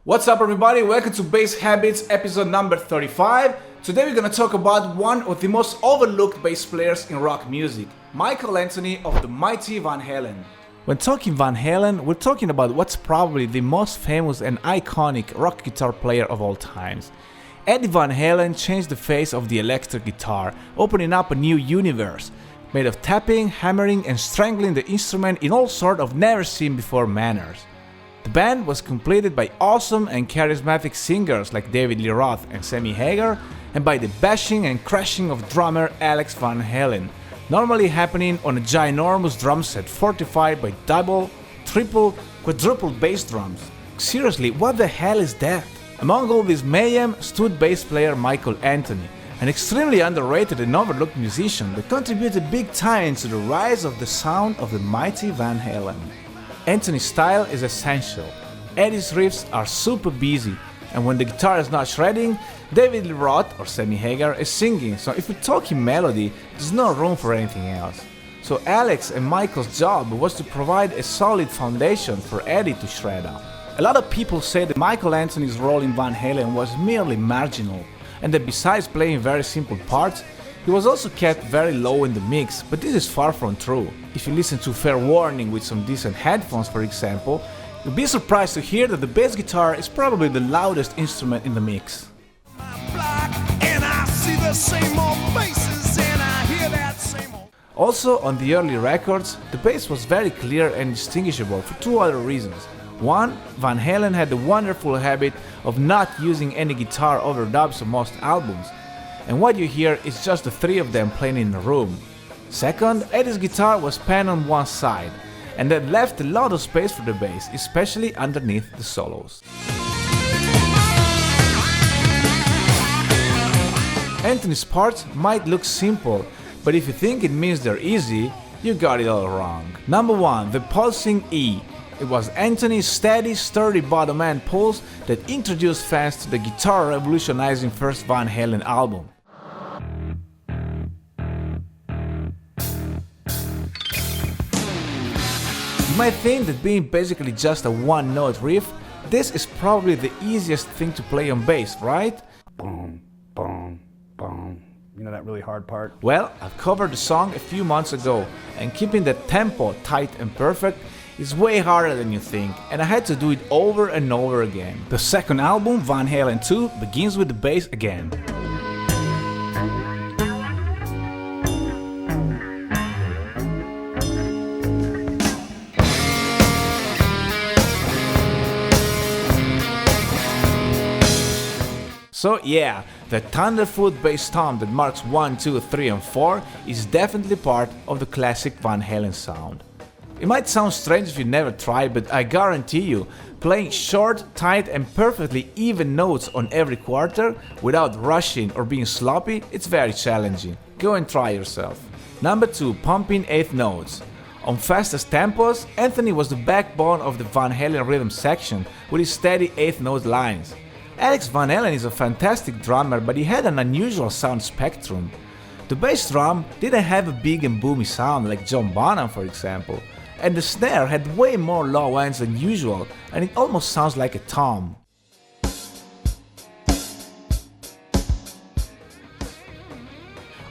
What's up everybody, welcome to Bass Habits episode number 35. Today we're gonna talk about one of the most overlooked bass players in rock music, Michael Anthony of the mighty Van Halen. When talking Van Halen, we're talking about what's probably the most famous and iconic rock guitar player of all times. Eddie Van Halen changed the face of the electric guitar, opening up a new universe, made of tapping, hammering and strangling the instrument in all sort of never seen before manners. The band was completed by awesome and charismatic singers like David Lee Roth and Sammy Hagar, and by the bashing and crashing of drummer Alex Van Halen, normally happening on a ginormous drum set fortified by double, triple, quadruple bass drums. Seriously, what the hell is that? Among all this mayhem stood bass player Michael Anthony, an extremely underrated and overlooked musician that contributed big time to the rise of the sound of the mighty Van Halen. Anthony's style is essential. Eddie's riffs are super busy, and when the guitar is not shredding, David Lee Roth or Sammy Hagar is singing, so if we're talking melody, there's no room for anything else. So Alex and Michael's job was to provide a solid foundation for Eddie to shred up. A lot of people say that Michael Anthony's role in Van Halen was merely marginal, and that besides playing very simple parts, he was also kept very low in the mix, but this is far from true. If you listen to Fair Warning with some decent headphones for example, you'll be surprised to hear that the bass guitar is probably the loudest instrument in the mix. Also, on the early records, the bass was very clear and distinguishable for two other reasons. One, Van Halen had the wonderful habit of not using any guitar overdubs on most albums, and what you hear is just the three of them playing in a room. Second, Eddie's guitar was pan on one side, and that left a lot of space for the bass, especially underneath the solos. Anthony's parts might look simple, but if you think it means they're easy, you got it all wrong. Number 1. The pulsing E. It was Anthony's steady, sturdy bottom end pulse that introduced fans to the guitar revolutionizing first Van Halen album. You might think that being basically just a one-note riff, this is probably the easiest thing to play on bass, right? Boom, boom, boom. You know that really hard part? Well, I've covered the song a few months ago, and keeping the tempo tight and perfect is way harder than you think, and I had to do it over and over again. The second album, Van Halen 2, begins with the bass again. So yeah, the thunderfoot bass tom that marks 1, 2, 3 and 4 is definitely part of the classic Van Halen sound. It might sound strange if you never tried, but I guarantee you, playing short, tight and perfectly even notes on every quarter without rushing or being sloppy, it's very challenging. Go and try yourself. Number 2. Pumping eighth notes. On fastest tempos, Anthony was the backbone of the Van Halen rhythm section with his steady eighth note lines. Alex Van Halen is a fantastic drummer, but he had an unusual sound spectrum. The bass drum didn't have a big and boomy sound like John Bonham for example, and the snare had way more low ends than usual, and it almost sounds like a tom.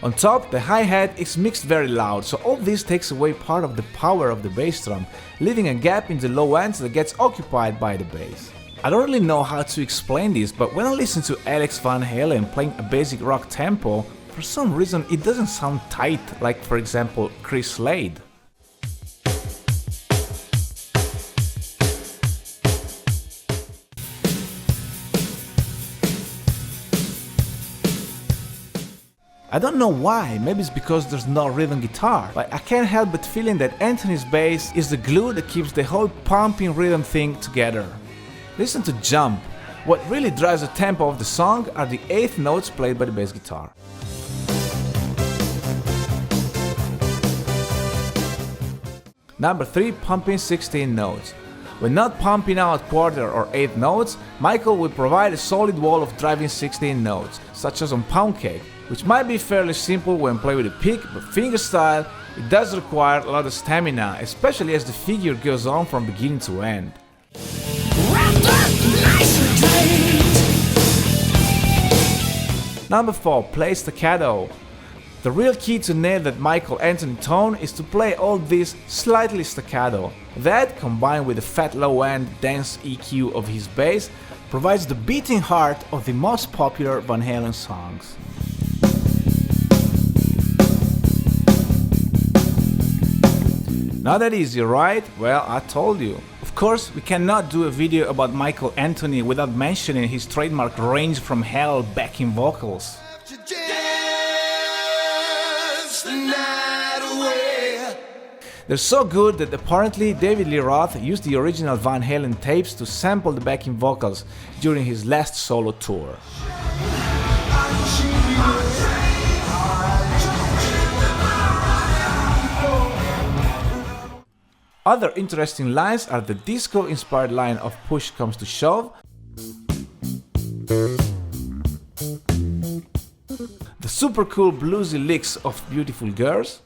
On top, the hi-hat is mixed very loud, so all this takes away part of the power of the bass drum, leaving a gap in the low ends that gets occupied by the bass. I don't really know how to explain this, but when I listen to Alex Van Halen playing a basic rock tempo, for some reason it doesn't sound tight like for example Chris Slade. I don't know why, maybe it's because there's no rhythm guitar, but I can't help but feeling that Anthony's bass is the glue that keeps the whole pumping rhythm thing together. Listen to Jump. What really drives the tempo of the song are the eighth notes played by the bass guitar. Number 3. Pumping 16 notes. When not pumping out quarter or eighth notes, Michael will provide a solid wall of driving 16 notes, such as on POUNDCAKE, which might be fairly simple when played with a pick, but fingerstyle, it does require a lot of stamina, especially as the figure goes on from beginning to end. Wrapped up nice. Number 4. Play staccato. The real key to nail that Michael Anthony tone is to play all this slightly staccato. That, combined with the fat low-end dance EQ of his bass, provides the beating heart of the most popular Van Halen songs. Not that easy, right? Well, I told you. Of course, we cannot do a video about Michael Anthony without mentioning his trademark range from hell backing vocals. They're so good that apparently David Lee Roth used the original Van Halen tapes to sample the backing vocals during his last solo tour. Other interesting lines are the disco-inspired line of Push Comes to Shove, the super cool bluesy licks of Beautiful Girls,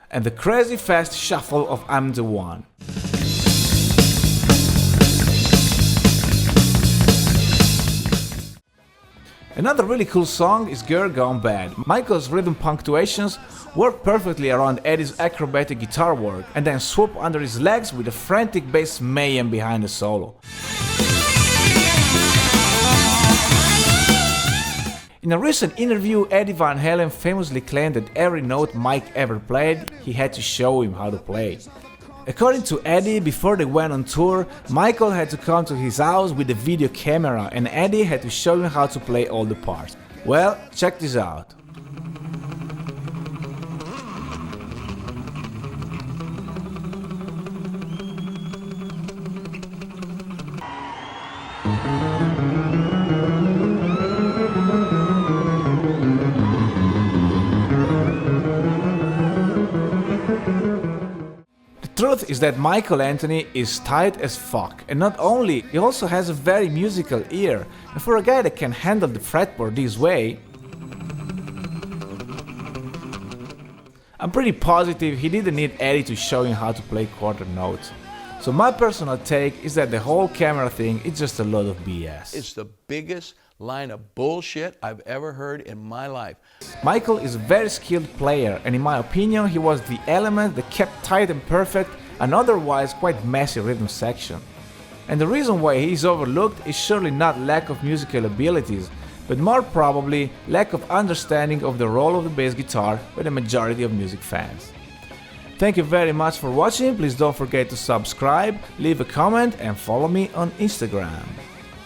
and the crazy fast shuffle of I'm the One. Another really cool song is Girl Gone Bad. Michael's rhythm punctuations work perfectly around Eddie's acrobatic guitar work and then swoop under his legs with a frantic bass mayhem behind the solo. In a recent interview, Eddie Van Halen famously claimed that every note Mike ever played, he had to show him how to play. According to Eddie, before they went on tour, Michael had to come to his house with a video camera and Eddie had to show him how to play all the parts. Well, check this out. The truth is that Michael Anthony is tight as fuck, and not only, he also has a very musical ear, and for a guy that can handle the fretboard this way, I'm pretty positive he didn't need Eddie to show him how to play quarter notes. So my personal take is that the whole camera thing is just a lot of BS. It's the biggest line of bullshit I've ever heard in my life. Michael is a very skilled player, and in my opinion he was the element that kept tight and perfect an otherwise quite messy rhythm section. And the reason why he is overlooked is surely not lack of musical abilities, but more probably lack of understanding of the role of the bass guitar by the majority of music fans. Thank you very much for watching, please don't forget to subscribe, leave a comment and follow me on Instagram.